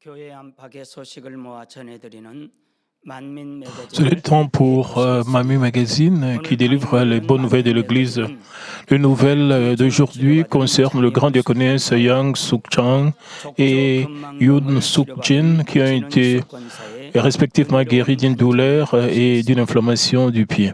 교회 안팎의 소식을 모아 전해드리는 만민 C'est le temps pour Mami Magazine qui délivre les bonnes nouvelles de l'Église. Les nouvelles d'aujourd'hui concernent le grand diaconesse Yang Suk-chang et Yoon Suk-jin qui ont été respectivement guéris d'une douleur et d'une inflammation du pied.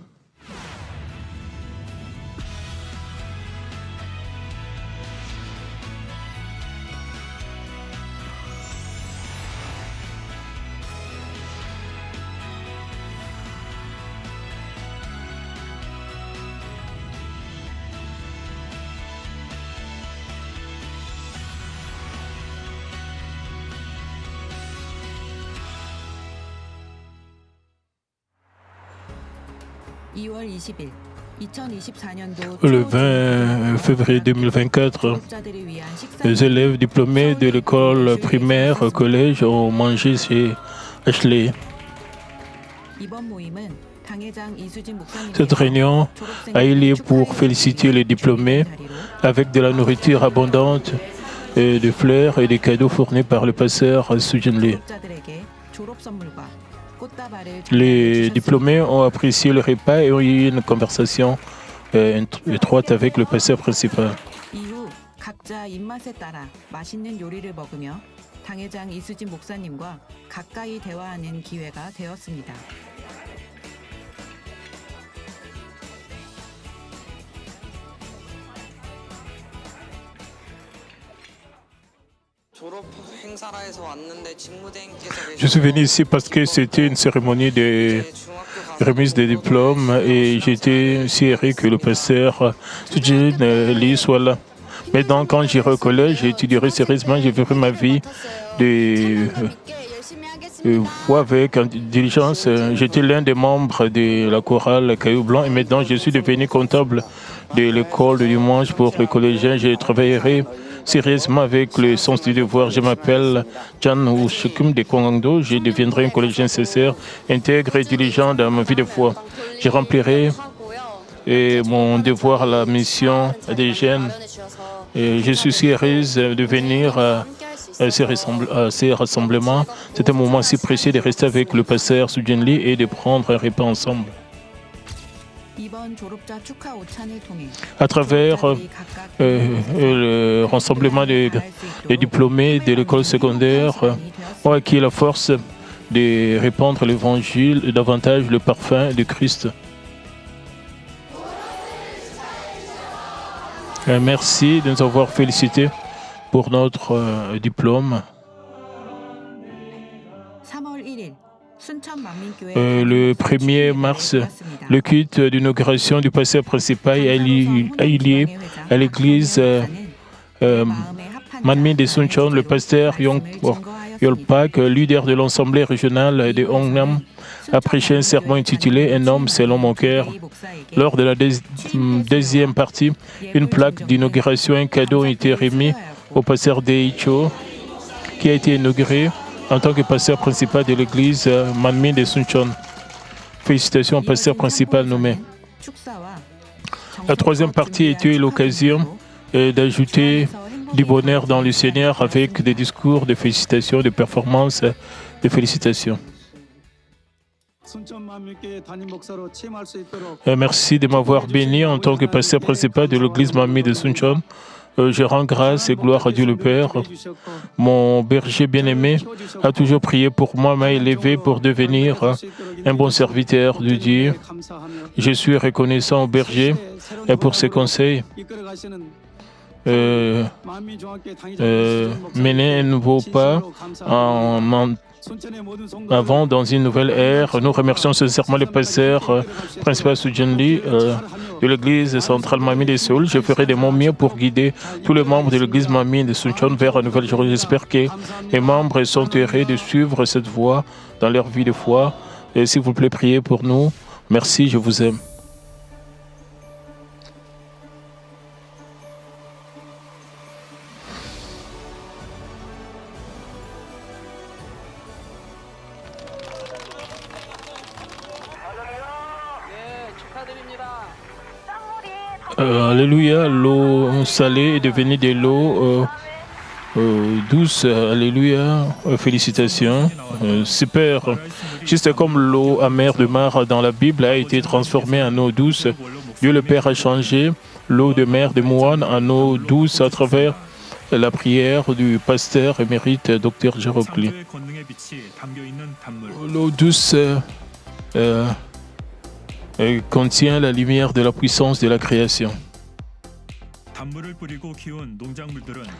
Le 20 février 2024, les élèves diplômés de l'école primaire collège ont mangé chez Ashley. Cette réunion a eu lieu pour féliciter les diplômés avec de la nourriture abondante, et des fleurs et des cadeaux fournis par le pasteur Soo-jin Lee. Les diplômés ont apprécié le repas et ont eu une conversation étroite avec le pasteur principal. 각자 입맛에 따라 맛있는 요리를 먹으며 당회장 이수진 목사님과 가까이 대화하는 기회가 되었습니다. Je suis venu ici parce que c'était une cérémonie de remise des diplômes et j'étais si heureux que le pasteur Soo-jin Lee soit là. Maintenant, quand j'irai au collège, j'étudierai sérieusement, je ferai ma vie de foi avec diligence. J'étais l'un des membres de la chorale Caillou Blanc et maintenant je suis devenu comptable de l'école du dimanche pour les collégiens. Je travaillerai sérieusement avec le sens du devoir. Je m'appelle Chan Woo-shukum de Kwangdo. Je deviendrai un collégien sincère, intègre et diligent dans ma vie de foi. Je remplirai mon devoir à la mission des jeunes. Et je suis si heureuse de venir à ces rassemblements. C'est un moment si précieux de rester avec le pasteur Soo-jin Lee et de prendre un repas ensemble. À travers le rassemblement des diplômés de l'école secondaire, ont acquis la force de répandre l'évangile et davantage le parfum de Christ. Merci de nous avoir félicités pour notre diplôme. Le 1er mars, le culte d'inauguration du pasteur principal a eu lieu à l'église Manmin de Suncheon. Le pasteur Yong Yol-pak, leader de l'Assemblée régionale de Hongnam, a prêché un sermon intitulé « Un homme selon mon cœur ». Lors de la deuxième partie, une plaque d'inauguration et un cadeau ont été remis au pasteur Dae Cho, qui a été inauguré en tant que pasteur principal de l'église Manmin de Suncheon. Félicitations au pasteur principal nommé. La troisième partie a été l'occasion d'ajouter du bonheur dans le Seigneur avec des discours de félicitations, de performances, de félicitations. Merci de m'avoir béni en tant que pasteur principal de l'église Manmin de Suncheon. Je rends grâce et gloire à Dieu le Père. Mon berger bien-aimé a toujours prié pour moi, m'a élevé pour devenir un bon serviteur de Dieu. Je suis reconnaissant au berger et pour ses conseils. Mener un nouveau pas avant dans une nouvelle ère. Nous remercions sincèrement le pasteur principal Soo-jin Lee de l'église centrale Manmin de Séoul. Je ferai de mon mieux pour guider tous les membres de l'église Manmin de Suncheon vers un nouvel jour. J'espère que les membres sont heureux de suivre cette voie dans leur vie de foi. Et s'il vous plaît, priez pour nous. Merci, je vous aime. Alléluia, l'eau salée est devenue de l'eau douce, alléluia, félicitations, super. Juste comme l'eau amère de mer dans la Bible a été transformée en eau douce, Dieu le Père a changé l'eau de mer de Moine en eau douce à travers la prière du pasteur émérite Dr. Jerocli. L'eau douce contient la lumière de la puissance de la création.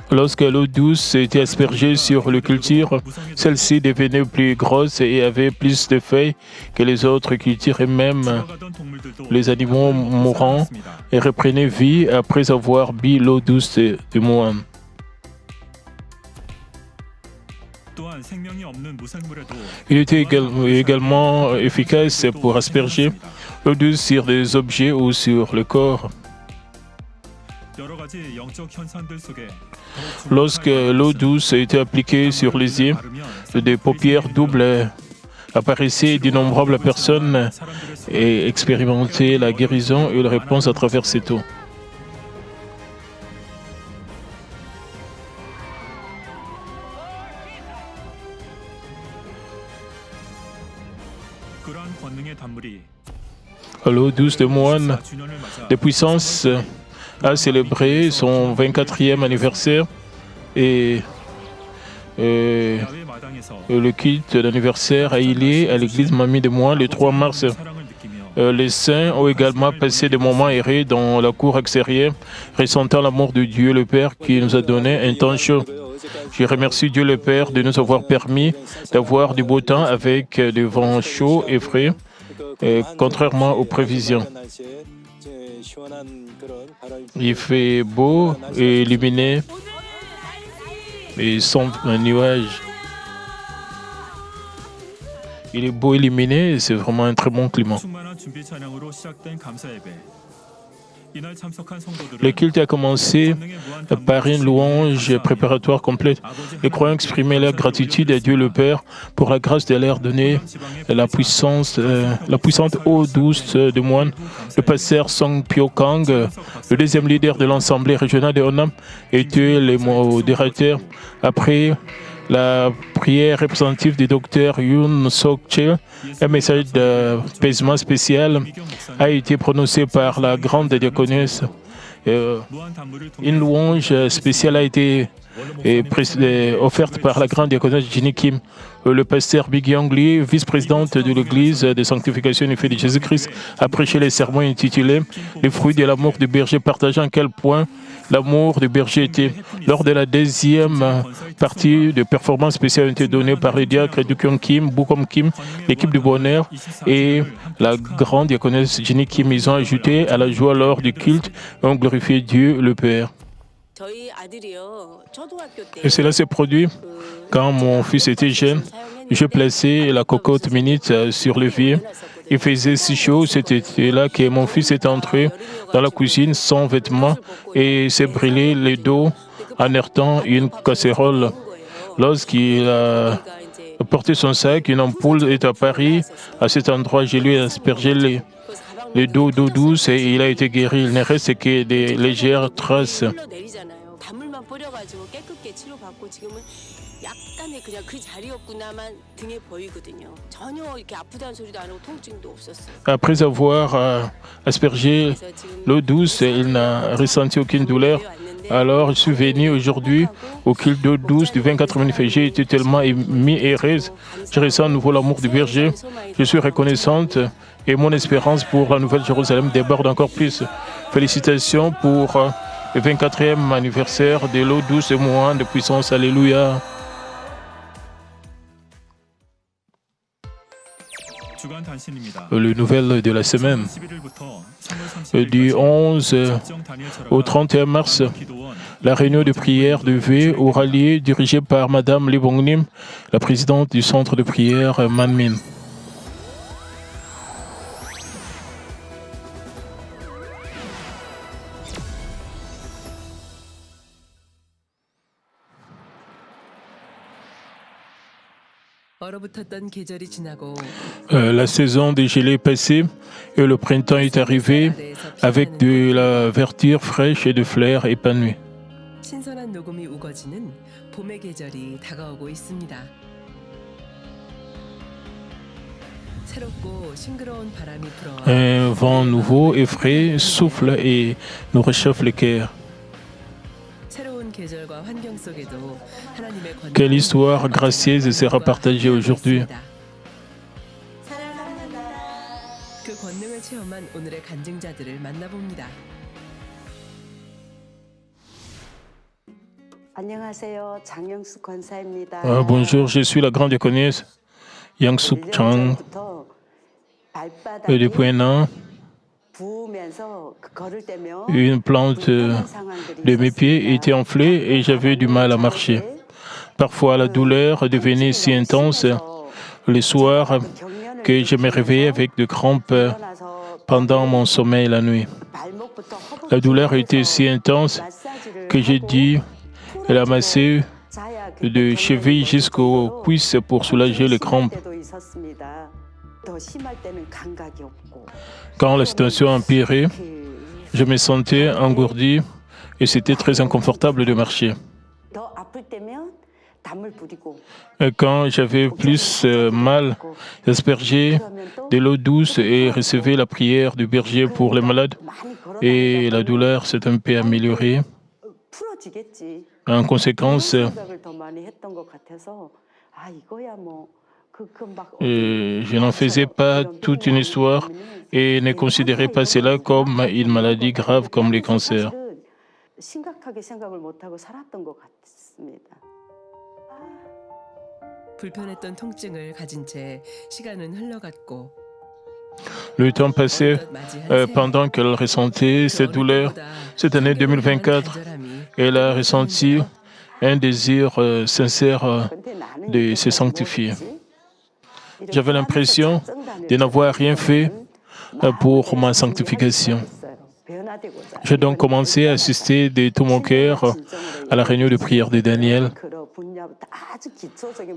Lorsque l'eau douce était aspergée sur les cultures, celle-ci devenait plus grosse et avait plus de feuilles que les autres cultures et même les animaux mourants et reprenaient vie après avoir bu l'eau douce de Moine. Il était également efficace pour asperger l'eau douce sur des objets ou sur le corps. Lorsque l'eau douce était appliquée sur les yeux, des paupières doubles apparaissaient, d'innombrables personnes et expérimentaient la guérison et la réponse à travers cette eau. L'eau douce de Moine de puissance a célébré son 24e anniversaire et le culte d'anniversaire a eu lieu à l'église Mamie de Moine le 3 mars. Les saints ont également passé des moments errés dans la cour extérieure, ressentant l'amour de Dieu le Père qui nous a donné un temps chaud. Je remercie Dieu le Père de nous avoir permis d'avoir du beau temps avec des vents chauds et frais, contrairement aux prévisions. Il fait beau et illuminé et sans un nuage. Il est beau illuminé et c'est vraiment un très bon climat. Le culte a commencé par une louange préparatoire complète. Les croyants exprimaient leur gratitude à Dieu le Père pour la grâce de leur donner la puissante eau douce de Moine. Le pasteur Song Pyo Kang, le deuxième leader de l'Assemblée régionale de Honam, était le modérateur. Après la prière représentative du docteur Yoon Sok Chil, un message d'apaisement spécial a été prononcé par la grande diaconesse. Une louange spéciale a été offerte par la grande diaconesse Ginny Kim. Le pasteur Big Young Lee, vice-présidente de l'Église de sanctification et de Jésus-Christ, a prêché les sermons intitulés « Les fruits de l'amour du berger », partageant à quel point l'amour du berger était. Lors de la deuxième partie de performance spéciale a été donnée par les diacres Du Kyung Kim, Bukom Kim, l'équipe du bonheur et la grande diaconesse Ginny Kim. Ils ont ajouté à la joie lors du culte et ont glorifié Dieu le Père. Et cela s'est produit quand mon fils était jeune. Je plaçais la cocotte minute sur l'évier. Il faisait si chaud, c'était là que mon fils est entré dans la cuisine sans vêtements et s'est brûlé les dos en heurtant une casserole. Lorsqu'il a porté son sac, une ampoule est apparue à cet endroit. Je lui ai aspergé les dos d'eau douce et il a été guéri. Il ne reste que des légères traces. Après avoir aspergé l'eau douce, il n'a ressenti aucune douleur. Alors, je suis venu aujourd'hui au culte d'eau douce du 24 février. J'ai été tellement ému et heureuse. Je ressens à nouveau l'amour du berger. Je suis reconnaissante et mon espérance pour la Nouvelle Jérusalem déborde encore plus. Félicitations pour le 24e anniversaire de l'eau douce et Moine de puissance. Alléluia. Le nouvel de la semaine. Du 11 au 31 mars, la réunion de prière de vœux aura lieu dirigée par Madame Lee Bong-nim, la présidente du centre de prière Manmin. La saison des gelées est passée et le printemps est arrivé avec de la verdure fraîche et de fleurs épanouies. 신선한 녹음이 우거지는 봄의 계절이 다가오고 있습니다. 새롭고 싱그러운 바람이 불어와 Un vent nouveau et frais souffle et nous réchauffe le cœur. 새로운 계절과 환경 속에도 하나님의 권능이 Quelle histoire gracieuse sera partagée aujourd'hui. 그 권능을 체험한 오늘의 간증자들을 만나봅니다. 안녕하세요. 장영숙 권사입니다. Bonjour, je suis la grande diaconesse Yang Suk Chang. 전부터 Et depuis un an, 부으면서 걸을 때면 une plante de mes pieds était enflée et j'avais du mal à marcher. Parfois, la douleur devenait si intense les soirs que je me réveillais avec de crampes pendant mon sommeil la nuit. La douleur était si intense que j'ai dû la masser de cheville jusqu'aux cuisses pour soulager les crampes. Quand la situation empirait, je me sentais engourdi et c'était très inconfortable de marcher. Et quand j'avais plus mal, j'aspergeais de l'eau douce et recevais la prière du berger pour les malades et la douleur s'est un peu améliorée. En conséquence, je n'en faisais pas toute une histoire et ne considérais pas cela comme une maladie grave comme les cancers. 불편했던 통증을 가진 채 시간은 흘러갔고 Le temps passait pendant qu'elle ressentait cette douleur. Cette année 2024, elle a ressenti un désir sincère de se sanctifier. J'avais l'impression de n'avoir rien fait pour ma sanctification. J'ai donc commencé à assister de tout mon cœur à la réunion de prière de Daniel.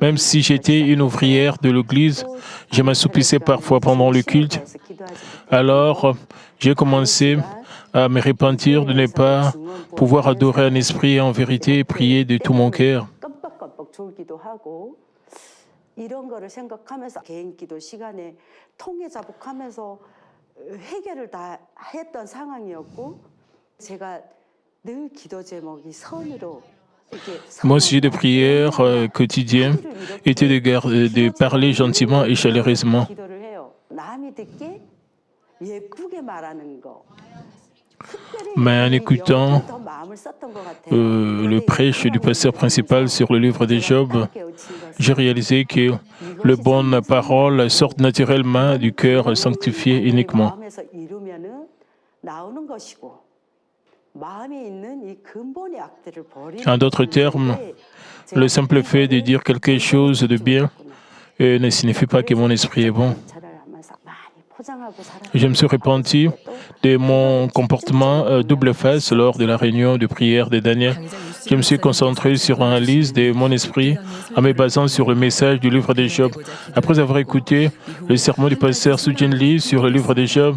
Même si j'étais une ouvrière de l'église, je m'assoupissais parfois pendant le culte. Alors, j'ai commencé à me repentir de ne pas pouvoir adorer en esprit et en vérité et prier de tout mon cœur. 이런 거를 생각하면서 개인 기도 시간에 통해 자복하면서 회개를 다 했던 상황이었고 제가 늘 기도 제목이 선으로 Mon sujet de prière quotidien était de parler gentiment et chaleureusement. 기도를 해요. 남이 듣게 예쁘게 말하는 거. Mais en écoutant le prêche du pasteur principal sur le livre de Job, j'ai réalisé que les bonnes paroles sortent naturellement du cœur sanctifié uniquement. En d'autres termes, le simple fait de dire quelque chose de bien ne signifie pas que mon esprit est bon. Je me suis repenti de mon comportement double face lors de la réunion de prière de Daniel. Je me suis concentré sur l'analyse de mon esprit en me basant sur le message du livre de Job. Après avoir écouté le sermon du pasteur Sujin Lee sur le livre de Job,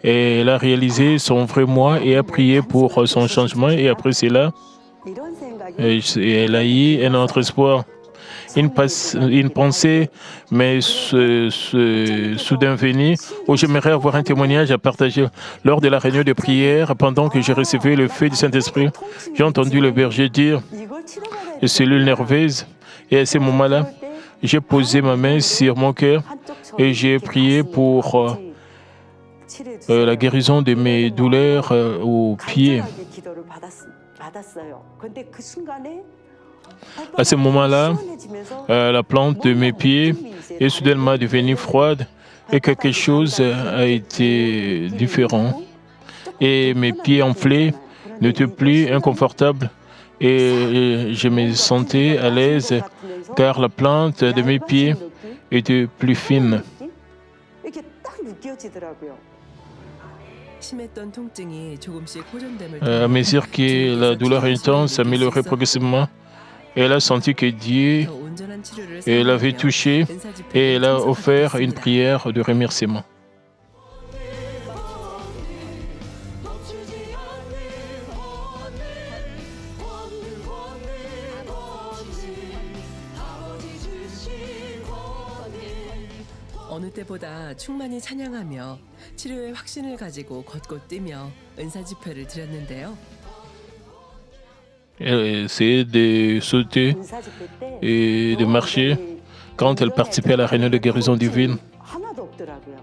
elle a réalisé son vrai moi et a prié pour son changement. Et après cela, elle a eu un autre espoir. Une pensée m'est soudain venue où j'aimerais avoir un témoignage à partager. Lors de la réunion de prière, pendant que j'ai reçu le feu du Saint-Esprit, j'ai entendu le berger dire « cellules nerveuses ». Et à ce moment-là, j'ai posé ma main sur mon cœur et j'ai prié pour la guérison de mes douleurs aux pieds. À ce moment-là, la plante de mes pieds est soudainement devenue froide et quelque chose a été différent. Et mes pieds enflés n'étaient plus inconfortables et je me sentais à l'aise car la plante de mes pieds était plus fine. À mesure que la douleur intense s'améliorait progressivement, elle a senti que Dieu l'avait touchée et elle a offert une prière de remerciement. 어느 때보다 충만히 찬양하며 치료의 확신을 가지고 걷고 뛰며 은사 집회를 드렸는데요. Elle essayait de sauter 은사 집회 때 et de marcher quand elle participait à la réunion de guérison divine. 하나도 없더라고요.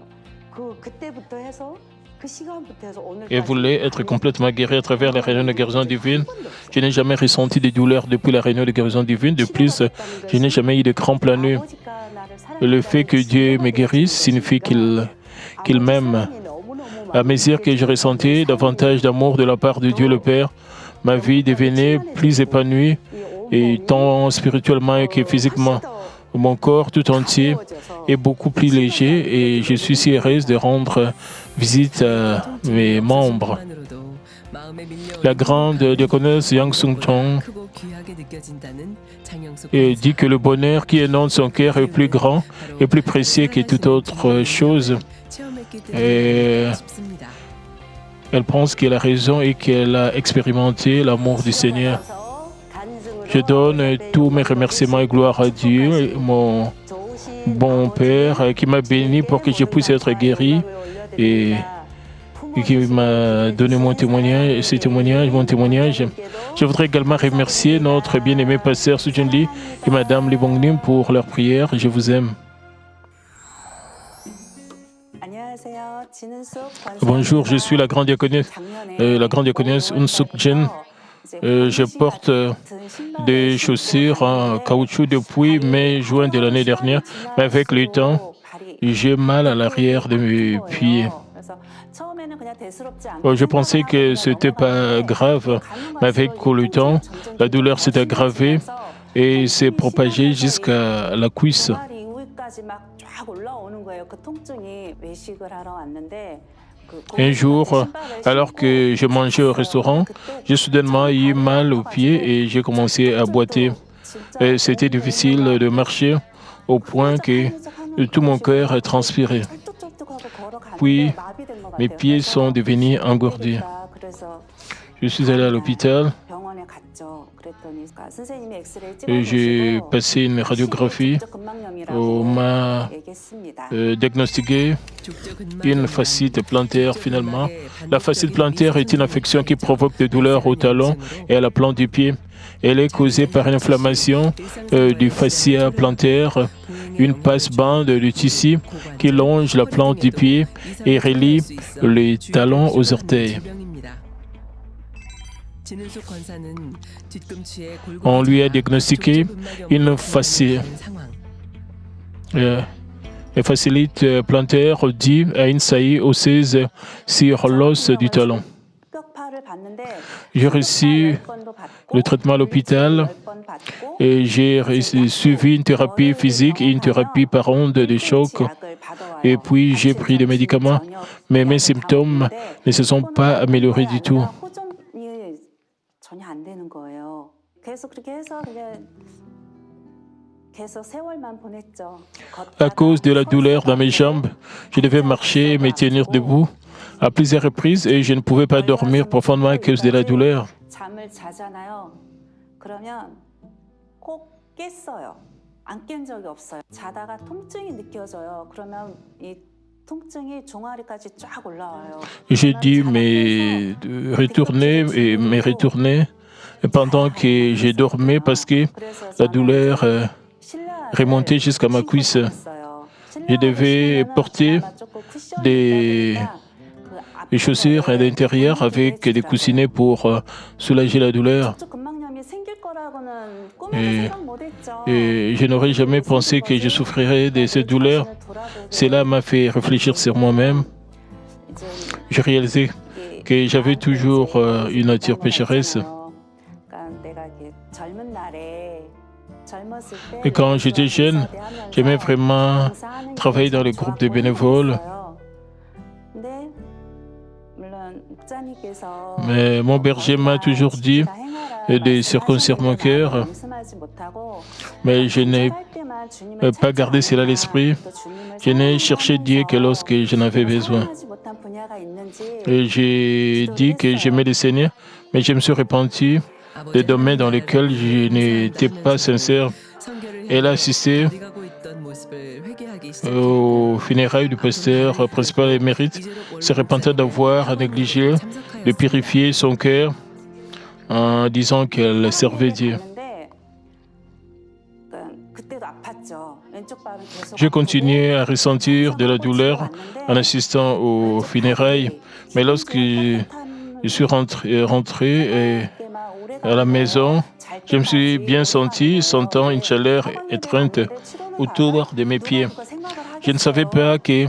그때부터 해서 그 시간부터 해서 오늘까지 Elle voulait être complètement guérie à travers la réunion de guérison divine. Je n'ai jamais ressenti de douleur depuis la réunion de guérison divine. De plus, je n'ai jamais eu de crampes la nuit. Le fait que Dieu me guérisse signifie qu'il m'aime. À mesure que je ressentais davantage d'amour de la part de Dieu le Père, ma vie devenait plus épanouie, et tant spirituellement que physiquement. Mon corps tout entier est beaucoup plus léger et je suis si heureuse de rendre visite à mes membres. La grande diaconesse Yang Sung-chong dit que le bonheur qui inonde son cœur est plus grand et plus précieux que toute autre chose. Et elle pense qu'elle a raison et qu'elle a expérimenté l'amour du Seigneur. Je donne tous mes remerciements et gloire à Dieu, mon bon Père, qui m'a béni pour que je puisse être guéri et qui m'a donné mon témoignage. Je voudrais également remercier notre bien-aimé pasteur Soo Jun Lee et Madame Lee Bong-nim pour leur prière. Je vous aime. Bonjour, je suis la grande diaconesse Eun Suk Jin. Je porte des chaussures en caoutchouc depuis mai-juin de l'année dernière, mais avec le temps, j'ai mal à l'arrière de mes pieds. Je pensais que ce n'était pas grave, mais avec le temps, la douleur s'est aggravée et s'est propagée jusqu'à la cuisse. Un jour, alors que je mangeais au restaurant, j'ai soudainement eu mal aux pieds et j'ai commencé à boiter. C'était difficile de marcher au point que tout mon cœur a transpiré. Puis, mes pieds sont devenus engourdis. Je suis allé à l'hôpital et j'ai passé une radiographie. On m'a diagnostiqué une fascite plantaire finalement. La fascite plantaire est une infection qui provoque des douleurs au talon et à la plante du pied. Elle est causée par une inflammation du fascia plantaire, une passe-bande de tissu qui longe la plante du pied et relie les talons aux orteils. On lui a diagnostiqué une fasciite plantaire due à une saillie osseuse sur l'os du talon. J'ai reçu le traitement à l'hôpital et j'ai suivi une thérapie physique et une thérapie par onde de choc. Et puis j'ai pris des médicaments, mais mes symptômes ne se sont pas améliorés du tout. À cause de la douleur dans mes jambes, je devais marcher et me tenir debout à plusieurs reprises et je ne pouvais pas dormir profondément à cause de la douleur. J'ai dû me retourner pendant que je dormais parce que la douleur remontait jusqu'à ma cuisse. Je devais porter des chaussures à l'intérieur avec des coussinets pour soulager la douleur. Et je n'aurais jamais pensé que je souffrirais de cette douleur. Cela m'a fait réfléchir sur moi-même. J'ai réalisé que j'avais toujours une nature pécheresse. Et quand j'étais jeune, j'aimais vraiment travailler dans les groupes de bénévoles. Mais mon berger m'a toujours dit de circoncire mon cœur, mais je n'ai pas gardé cela à l'esprit. Je n'ai cherché Dieu que lorsque j'en avais besoin. Et j'ai dit que j'aimais le Seigneur, mais je me suis repenti des domaines dans lesquels je n'étais pas sincère. Elle a assisté aux funérailles du pasteur principal émérite, se repentant d'avoir négligé de purifier son cœur en disant qu'elle servait Dieu. J'ai continué à ressentir de la douleur en assistant aux funérailles, mais lorsque je suis rentré à la maison, je me suis bien senti, sentant une chaleur étreinte autour de mes pieds. Je ne savais pas que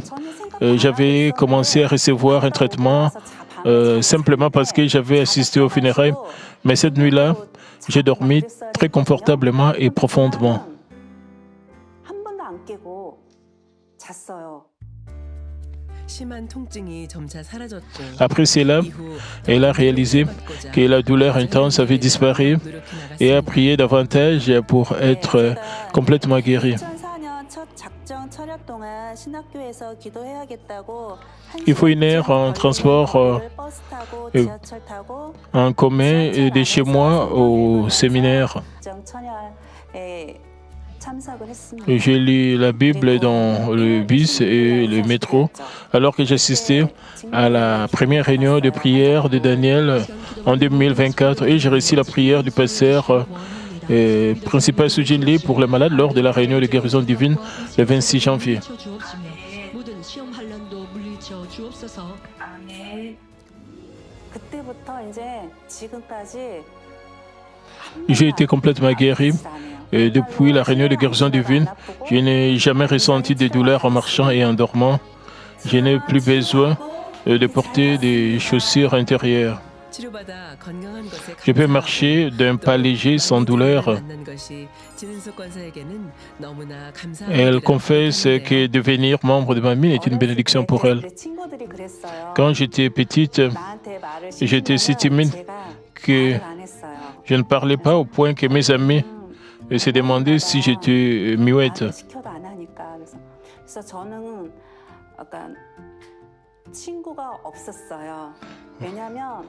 j'avais commencé à recevoir un traitement simplement parce que j'avais assisté aux funérailles, mais cette nuit-là, j'ai dormi très confortablement et profondément. Après cela, elle a réalisé que la douleur intense avait disparu et a prié davantage pour être complètement guérie. Il faut 1 heure en transport en commun de chez moi au séminaire. J'ai lu la Bible dans le bus et le métro alors que j'assistais à la première réunion de prière de Daniel en 2024 et j'ai reçu la prière du pasteur principal Sujin Lee pour les malades lors de la réunion de guérison divine le 26 janvier. J'ai été complètement guéri. Et depuis la réunion de guérison divine, je n'ai jamais ressenti de douleur en marchant et en dormant. Je n'ai plus besoin de porter des chaussures intérieures. Je peux marcher d'un pas léger sans douleur. Elle confesse que devenir membre de Manmin est une bénédiction pour elle. Quand j'étais petite, j'étais si timide que je ne parlais pas au point que mes amis se demandaient si j'étais muette.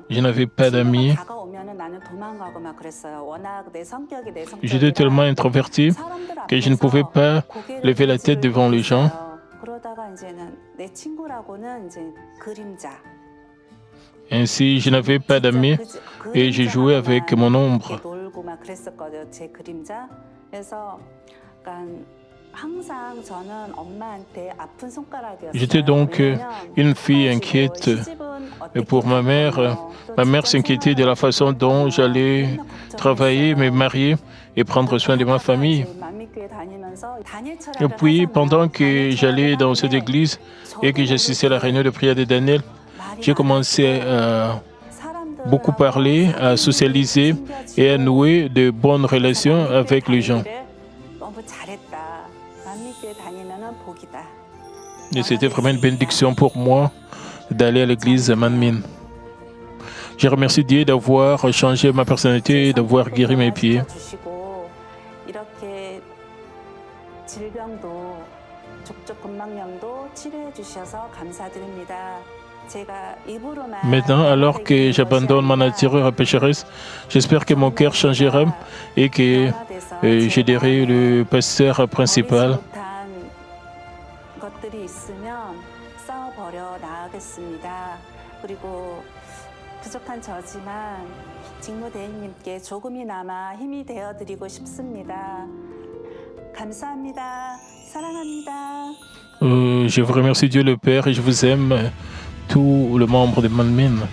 Je n'avais pas d'amis. J'étais tellement introverti que je ne pouvais pas lever la tête devant les gens. Ainsi, je n'avais pas d'amis et je jouais avec mon ombre. J'étais donc une fille inquiète pour ma mère. Ma mère s'inquiétait de la façon dont j'allais travailler, me marier et prendre soin de ma famille. Et puis, pendant que j'allais dans cette église et que j'assistais à la réunion de prière de Daniel, j'ai commencé à beaucoup parler, à socialiser et à nouer de bonnes relations avec les gens. Et c'était vraiment une bénédiction pour moi d'aller à l'église Manmin. Je remercie Dieu d'avoir changé ma personnalité et d'avoir guéri mes pieds. Maintenant, alors que j'abandonne ma nature pécheresse, j'espère que mon cœur changera et que j'aiderai le pasteur principal. 부족한 저지만 직무대행님께 조금이나마 힘이 되어드리고 싶습니다. 감사합니다. 사랑합니다. Je vous remercie Dieu le Père et je vous aime, tous les membres de Manmin.